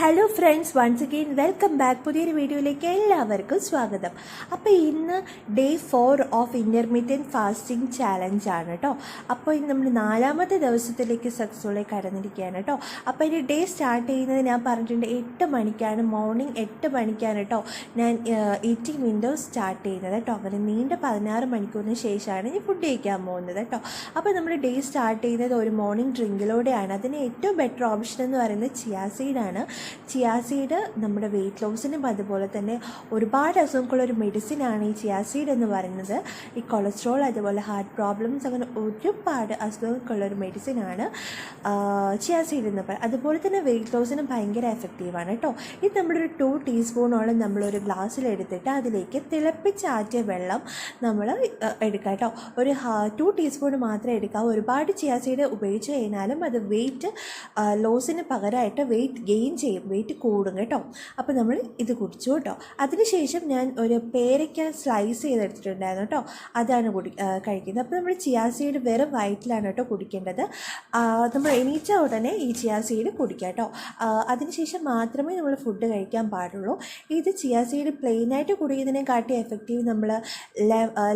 Hello friends, once again welcome back. പുതിയൊരു വീഡിയോയിലേക്ക് എല്ലാവർക്കും സ്വാഗതം. അപ്പോൾ ഇന്ന് day 4 of intermediate fasting challenge ആണ് കേട്ടോ. അപ്പോൾ ഇന്ന് നമ്മൾ 4ാമത്തെ ദിവസത്തിലേക്ക് സക്സസ്ഫുള്ളായി കടന്നിരിക്കുകയാണ് കേട്ടോ. അപ്പോൾ ഇനി ഡേ സ്റ്റാർട്ട് ചെയ്യുന്നത് ഞാൻ പറഞ്ഞിട്ടുണ്ട് 8 മണിക്കാണ്, മോർണിംഗ് 8 മണിക്കാണ് കേട്ടോ ഞാൻ ഈറ്റിംഗ് വിൻഡോ സ്റ്റാർട്ട് ചെയ്യുന്നത് കേട്ടോ. അങ്ങനെ നീണ്ട 16 മണിക്കൂറിന് ശേഷമാണ് ഞാൻ ഫുഡ് കഴിക്കാൻ പോകുന്നത് കേട്ടോ. അപ്പോൾ നമ്മൾ ഡേ സ്റ്റാർട്ട് ചെയ്യുന്നത് ഒരു മോർണിംഗ് ഡ്രിങ്കിലൂടെയാണ്. അതിന് ഏറ്റവും ബെറ്റർ ഓപ്ഷൻ എന്ന് പറയുന്നത് ചിയാ സീഡാണ്. ചിയാ സീഡ് നമ്മുടെ വെയിറ്റ് ലോസിനും അതുപോലെ തന്നെ ഒരുപാട് അസുഖങ്ങളുള്ളൊരു മെഡിസിനാണ് ഈ ചിയാ സീഡ് എന്ന് പറയുന്നത്. ഈ കൊളസ്ട്രോൾ, അതുപോലെ ഹാർട്ട് പ്രോബ്ലംസ്, അങ്ങനെ ഒരുപാട് അസുഖങ്ങൾക്കുള്ളൊരു മെഡിസിനാണ് ചിയാ സീഡ് എന്ന് പറയുന്നത്. അതുപോലെ തന്നെ വെയിറ്റ് ലോസിനും ഭയങ്കര എഫക്റ്റീവാണ് കേട്ടോ. ഇത് നമ്മളൊരു 2 ടീസ്പൂണോളം നമ്മളൊരു ഗ്ലാസ്സിലെടുത്തിട്ട് അതിലേക്ക് തിളപ്പിച്ചാറ്റിയ വെള്ളം നമ്മൾ എടുക്കുക കേട്ടോ. ഒരു 2 ടീസ്പൂൺ മാത്രമേ എടുക്കാവൂ. ഒരുപാട് ചിയാ സീഡ് ഉപയോഗിച്ച് കഴിഞ്ഞാലും അത് വെയിറ്റ് ലോസിന് പകരമായിട്ട് വെയിറ്റ് ഗെയിൻ ചെയ്യും, വെയിറ്റ് കൂടും കേട്ടോ. അപ്പോൾ നമ്മൾ ഇത് കുടിച്ചു കേട്ടോ. അതിനുശേഷം ഞാൻ ഒരു പേരയ്ക്ക സ്ലൈസ് ചെയ്തെടുത്തിട്ടുണ്ടായിരുന്നു കേട്ടോ, അതാണ് കഴിക്കുന്നത്. അപ്പോൾ നമ്മൾ ചിയാ സീഡ് വെറും വയറ്റിലാണ് കേട്ടോ കുടിക്കേണ്ടത്. നമ്മൾ എണീച്ച ഉടനെ ഈ ചിയാ സീഡ് കുടിക്കുക കേട്ടോ. അതിനുശേഷം മാത്രമേ നമ്മൾ ഫുഡ് കഴിക്കാൻ പാടുള്ളൂ. ഇത് ചിയാ സീഡ് പ്ലെയിനായിട്ട് കുടിക്കുന്നതിനെക്കാട്ടി എഫക്റ്റീവ് നമ്മൾ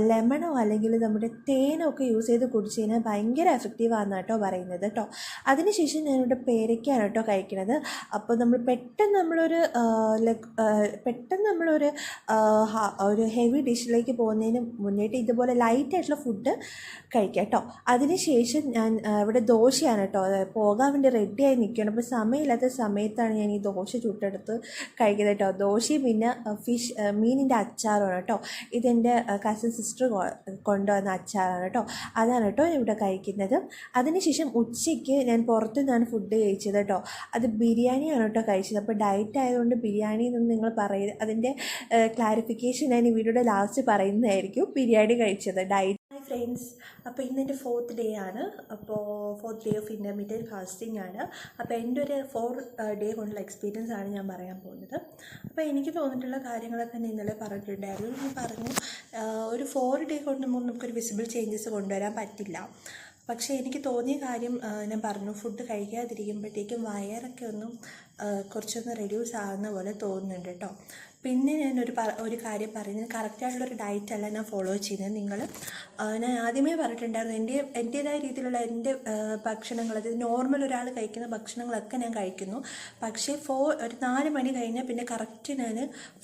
ലെമണോ അല്ലെങ്കിൽ നമ്മുടെ തേനോ ഒക്കെ യൂസ് ചെയ്ത് കുടിച്ച് കഴിഞ്ഞാൽ ഭയങ്കര എഫക്റ്റീവാണ് കേട്ടോ പറയുന്നത് കേട്ടോ. അതിനുശേഷം ഞാനിവിടെ പേരയ്ക്കാണ് കേട്ടോ കഴിക്കുന്നത്. അപ്പോൾ നമ്മൾ പെട്ടെന്ന് നമ്മളൊരു ഹെവി ഡിഷിലേക്ക് പോകുന്നതിന് മുന്നേറ്റ് ഇതുപോലെ ലൈറ്റായിട്ടുള്ള ഫുഡ് കഴിക്കാം കേട്ടോ. അതിനുശേഷം ഞാൻ ഇവിടെ ദോശയാണ് കേട്ടോ പോകാൻ വേണ്ടി റെഡിയായി നിൽക്കുകയാണ്. അപ്പോൾ സമയമില്ലാത്ത സമയത്താണ് ഞാൻ ഈ ദോശ ചുട്ടെടുത്ത് കഴിക്കുന്നത് കേട്ടോ. ദോശയും പിന്നെ മീനിൻ്റെ അച്ചാറാണ് കേട്ടോ. ഇതെൻ്റെ കസിൻ സിസ്റ്റർ കൊണ്ടുവന്ന അച്ചാറാണ് കേട്ടോ. അതാണ് കേട്ടോ ഇവിടെ കഴിക്കുന്നത്. അതിനുശേഷം ഉച്ചയ്ക്ക് ഞാൻ പുറത്തുനിന്നാണ് ഫുഡ് കഴിച്ചത് കേട്ടോ. അത് ബിരിയാണിയാണ് കേട്ടോ കഴിച്ചത്. അപ്പോൾ ഡയറ്റ് ആയതുകൊണ്ട് ബിരിയാണി എന്നൊന്നും നിങ്ങൾ പറയരുത്. അതിൻ്റെ ക്ലാരിഫിക്കേഷൻ ഞാൻ ഈ വീഡിയോയുടെ ലാസ്റ്റ് പറയുന്നതായിരിക്കും. ബിരിയാണി കഴിച്ചത് ഡയറ്റ്. ഹായ് ഫ്രണ്ട്സ്, അപ്പോൾ ഇന്നെൻ്റെ 4th ഡേ ആണ്. അപ്പോൾ 4th day of intermediate fasting ആണ്. അപ്പോൾ എൻ്റെ ഒരു 4 ഡേ കൊണ്ടുള്ള എക്സ്പീരിയൻസ് ആണ് ഞാൻ പറയാൻ പോകുന്നത്. അപ്പോൾ എനിക്ക് തോന്നിയിട്ടുള്ള കാര്യങ്ങളൊക്കെ ഞാൻ ഇന്നലെ പറഞ്ഞിട്ടുണ്ടായിരുന്നു. ഞാൻ പറഞ്ഞു ഒരു 4 ഡേ കൊണ്ട് നമുക്കൊരു വിസിബിൾ ചേഞ്ചസ് കൊണ്ടുവരാൻ പറ്റില്ല. പക്ഷേ എനിക്ക് തോന്നിയ കാര്യം ഞാൻ പറഞ്ഞു, ഫുഡ് കഴിക്കാതിരിക്കുമ്പോഴത്തേക്കും വയറൊക്കെ കുറച്ചൊന്ന് റെഡ്യൂസ് ആകുന്ന പോലെ തോന്നുന്നുണ്ട് കേട്ടോ. പിന്നെ ഞാൻ ഒരു കാര്യം പറയുന്നത്, കറക്റ്റായിട്ടുള്ളൊരു ഡയറ്റല്ല ഞാൻ ഫോളോ ചെയ്യുന്നത്. ഞാൻ ആദ്യമേ പറഞ്ഞിട്ടുണ്ടായിരുന്നു, എൻ്റേതായ രീതിയിലുള്ള എൻ്റെ ഭക്ഷണങ്ങൾ, അതായത് നോർമൽ ഒരാൾ കഴിക്കുന്ന ഭക്ഷണങ്ങളൊക്കെ ഞാൻ കഴിക്കുന്നു. പക്ഷേ ഒരു 4 മണി കഴിഞ്ഞാൽ പിന്നെ കറക്റ്റ് ഞാൻ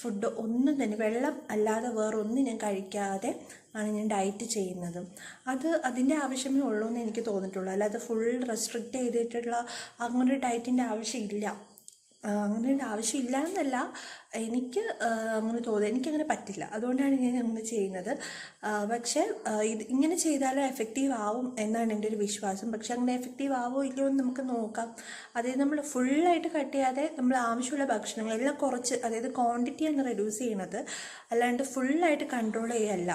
ഫുഡ് ഒന്നും തന്നെ, വെള്ളം അല്ലാതെ വേറൊന്നും ഞാൻ കഴിക്കാതെ ആണ് ഞാൻ ഡയറ്റ് ചെയ്യുന്നത്. അതിൻ്റെ ആവശ്യമേ ഉള്ളൂ എന്ന് എനിക്ക് തോന്നിയിട്ടുള്ളൂ. അല്ലാതെ ഫുൾ റെസ്ട്രിക്റ്റ് ചെയ്തിട്ടുള്ള അങ്ങനൊരു ഡയറ്റിൻ്റെ ആവശ്യമില്ല. അങ്ങനെ ആവശ്യമില്ല എന്നല്ല, എനിക്ക് അങ്ങനെ തോന്നുന്നത്, എനിക്കങ്ങനെ പറ്റില്ല. അതുകൊണ്ടാണ് ഞാൻ അങ്ങനെ ചെയ്യുന്നത്. പക്ഷേ ഇങ്ങനെ ചെയ്താൽ എഫക്റ്റീവ് ആവും എന്നാണ് എൻ്റെ ഒരു വിശ്വാസം. പക്ഷെ അങ്ങനെ എഫക്റ്റീവ് ആവോ ഇല്ലയോ എന്ന് നമുക്ക് നോക്കാം. അതായത് നമ്മൾ ഫുള്ളായിട്ട് കട്ട് ചെയ്യാതെ നമ്മൾ ആവശ്യമുള്ള ഭക്ഷണങ്ങൾ എല്ലാം കുറച്ച്, അതായത് ക്വാണ്ടിറ്റിയാണ് റെഡ്യൂസ് ചെയ്യണത്, അല്ലാണ്ട് ഫുള്ളായിട്ട് കൺട്രോൾ ചെയ്യല്ല.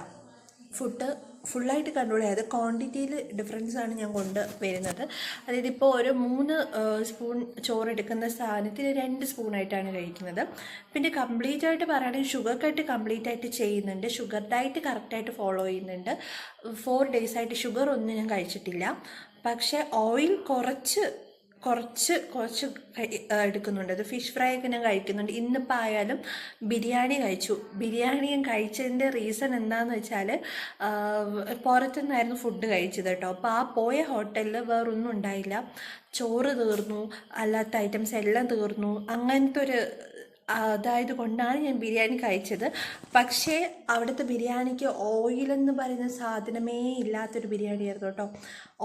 ഫുഡ് ഫുള്ളായിട്ട് കൺട്രോൾ ചെയ്യാതെ ക്വാണ്ടിറ്റിയിൽ ഡിഫറൻസാണ് ഞാൻ വരുന്നത്. അതായത് ഇപ്പോൾ ഒരു 3 സ്പൂൺ ചോറെടുക്കുന്ന സാധനത്തിൽ 2 സ്പൂണായിട്ടാണ് കഴിക്കുന്നത്. പിന്നെ കംപ്ലീറ്റ് ആയിട്ട് പറയുകയാണെങ്കിൽ ഷുഗർ കട്ട് കംപ്ലീറ്റ് ആയിട്ട് ചെയ്യുന്നുണ്ട്. ഷുഗർ ഡയറ്റ് കറക്റ്റായിട്ട് ഫോളോ ചെയ്യുന്നുണ്ട്. 4 ഡേയ്സായിട്ട് ഷുഗർ ഒന്നും ഞാൻ കഴിച്ചിട്ടില്ല. പക്ഷേ ഓയിൽ കുറച്ച് എടുക്കുന്നുണ്ട്. അത് ഫിഷ് ഫ്രൈ ഒക്കെ ഞാൻ കഴിക്കുന്നുണ്ട്. ഇന്നിപ്പോൾ ആയാലും ബിരിയാണി കഴിച്ചു. ബിരിയാണി ഞാൻ കഴിച്ചതിൻ്റെ റീസൺ എന്താണെന്ന് വെച്ചാൽ, പുറത്തുനിന്നായിരുന്നു ഫുഡ് കഴിച്ചത് കേട്ടോ. അപ്പോൾ ആ പോയ ഹോട്ടലിൽ വേറൊന്നും ഉണ്ടായില്ല. ചോറ് തീർന്നു, അല്ലാത്ത ഐറ്റംസ് എല്ലാം തീർന്നു. അങ്ങനത്തെ അതായത് കൊണ്ടാണ് ഞാൻ ബിരിയാണി കഴിച്ചത്. പക്ഷേ അവിടുത്തെ ബിരിയാണിക്ക് ഓയിലെന്ന് പറയുന്ന സാധനമേ ഇല്ലാത്തൊരു ബിരിയാണി ആയിരുന്നു കേട്ടോ.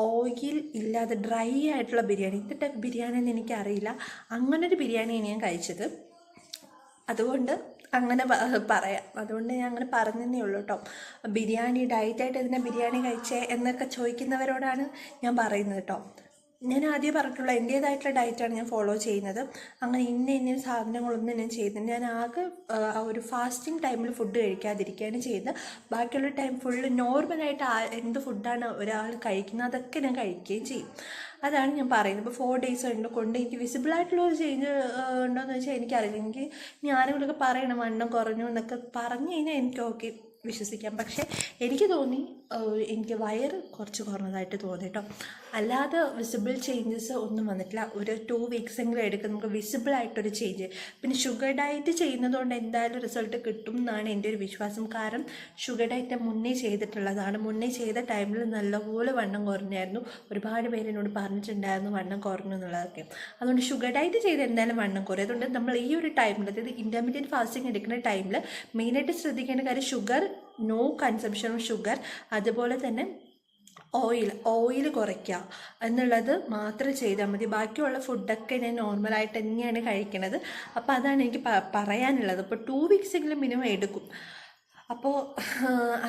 ഓയിൽ ഇല്ലാതെ ഡ്രൈ ആയിട്ടുള്ള ബിരിയാണി. ഇതിൻ്റെ ബിരിയാണി എന്ന് എനിക്കറിയില്ല, അങ്ങനൊരു ബിരിയാണിയാണ് ഞാൻ കഴിച്ചത്. അതുകൊണ്ട് അങ്ങനെ പറയാം. അതുകൊണ്ട് ഞാൻ അങ്ങനെ പറഞ്ഞതേ ഉള്ളൂ കേട്ടോ. ബിരിയാണി ഡയറ്റായിട്ട് ഇതിനെ ബിരിയാണി കഴിച്ചേ എന്നൊക്കെ ചോദിക്കുന്നവരോടാണ് ഞാൻ പറയുന്നത് കേട്ടോ. ഞാൻ ആദ്യം പറഞ്ഞിട്ടുള്ള എൻ്റേതായിട്ടുള്ള ഡയറ്റാണ് ഞാൻ ഫോളോ ചെയ്യുന്നത്. അങ്ങനെ ഇന്ന സാധനങ്ങളൊന്നും ഞാൻ ചെയ്യുന്നില്ല. ഞാൻ ആകെ ഒരു ഫാസ്റ്റിംഗ് ടൈമിൽ ഫുഡ് കഴിക്കാതിരിക്കുകയാണ് ചെയ്യുന്നത്. ബാക്കിയുള്ള ടൈം ഫുള്ള് നോർമലായിട്ട് എന്ത് ഫുഡാണ് ഒരാൾ കഴിക്കുന്നത് അതൊക്കെ ഞാൻ കഴിക്കുകയും ചെയ്യും. അതാണ് ഞാൻ പറയുന്നത്. ഇപ്പോൾ 4 ഡേയ്സ് കൊണ്ട് എനിക്ക് വിസിബിളായിട്ടുള്ളൊരു ചേഞ്ച് ഉണ്ടോയെന്ന് വെച്ചാൽ എനിക്കറിയില്ല. എനിക്ക് ഞാനുകളൊക്കെ പറയണം വണ്ണം കുറഞ്ഞു എന്നൊക്കെ പറഞ്ഞു കഴിഞ്ഞാൽ എനിക്ക് ഓക്കെ വിശ്വസിക്കാം. പക്ഷേ എനിക്ക് തോന്നി എനിക്ക് വയറ് കുറച്ച് കുറഞ്ഞതായിട്ട് തോന്നി കേട്ടോ. അല്ലാതെ വിസിബിൾ ചേഞ്ചസ് ഒന്നും വന്നിട്ടില്ല. ഒരു 2 വീക്സെങ്കിലും എടുക്കും നമുക്ക് വിസിബിളായിട്ടൊരു ചേഞ്ച്. പിന്നെ ഷുഗർ ഡയറ്റ് ചെയ്യുന്നതുകൊണ്ട് എന്തായാലും റിസൾട്ട് കിട്ടും എന്നാണ് എൻ്റെ ഒരു വിശ്വാസം. കാരണം ഷുഗർ ഡയറ്റ് മുന്നേ ചെയ്തിട്ടുള്ളതാണ്. മുന്നേ ചെയ്ത ടൈമിൽ നല്ലപോലെ വണ്ണം കുറഞ്ഞായിരുന്നു. ഒരുപാട് പേര് എന്നോട് പറഞ്ഞിട്ടുണ്ടായിരുന്നു വണ്ണം കുറഞ്ഞു എന്നുള്ളതൊക്കെ. അതുകൊണ്ട് ഷുഗർ ഡയറ്റ് ചെയ്ത് എന്തായാലും വണ്ണം കുറയും. അതുകൊണ്ട് നമ്മൾ ഈ ഒരു ടൈമിൽ, അതായത് ഇൻ്റർമീഡിയറ്റ് ഫാസ്റ്റിംഗ് എടുക്കുന്ന ടൈമിൽ മെയിനായിട്ട് ശ്രദ്ധിക്കേണ്ട കാര്യം sugar, no consumption of sugar, അതുപോലെ തന്നെ ഓയിൽ കുറയ്ക്കുക എന്നുള്ളത് മാത്രം ചെയ്താൽ മതി. ബാക്കിയുള്ള ഫുഡൊക്കെ ഞാൻ നോർമലായിട്ട് തന്നെയാണ് കഴിക്കുന്നത്. അപ്പോൾ അതാണ് എനിക്ക് പറയാനുള്ളത്. അപ്പോൾ 2 വീക്സെങ്കിലും മിനിമം എടുക്കും. അപ്പോൾ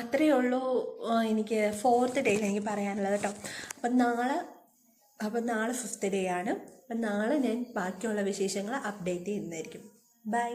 അത്രയേ ഉള്ളൂ എനിക്ക് 4th ഡേയിൽ എനിക്ക് പറയാനുള്ളത് കേട്ടോ. അപ്പം നാളെ 5th ഡേ ആണ്. അപ്പം നാളെ ഞാൻ ബാക്കിയുള്ള വിശേഷങ്ങൾ അപ്ഡേറ്റ് ചെയ്യുന്നതായിരിക്കും. ബൈ.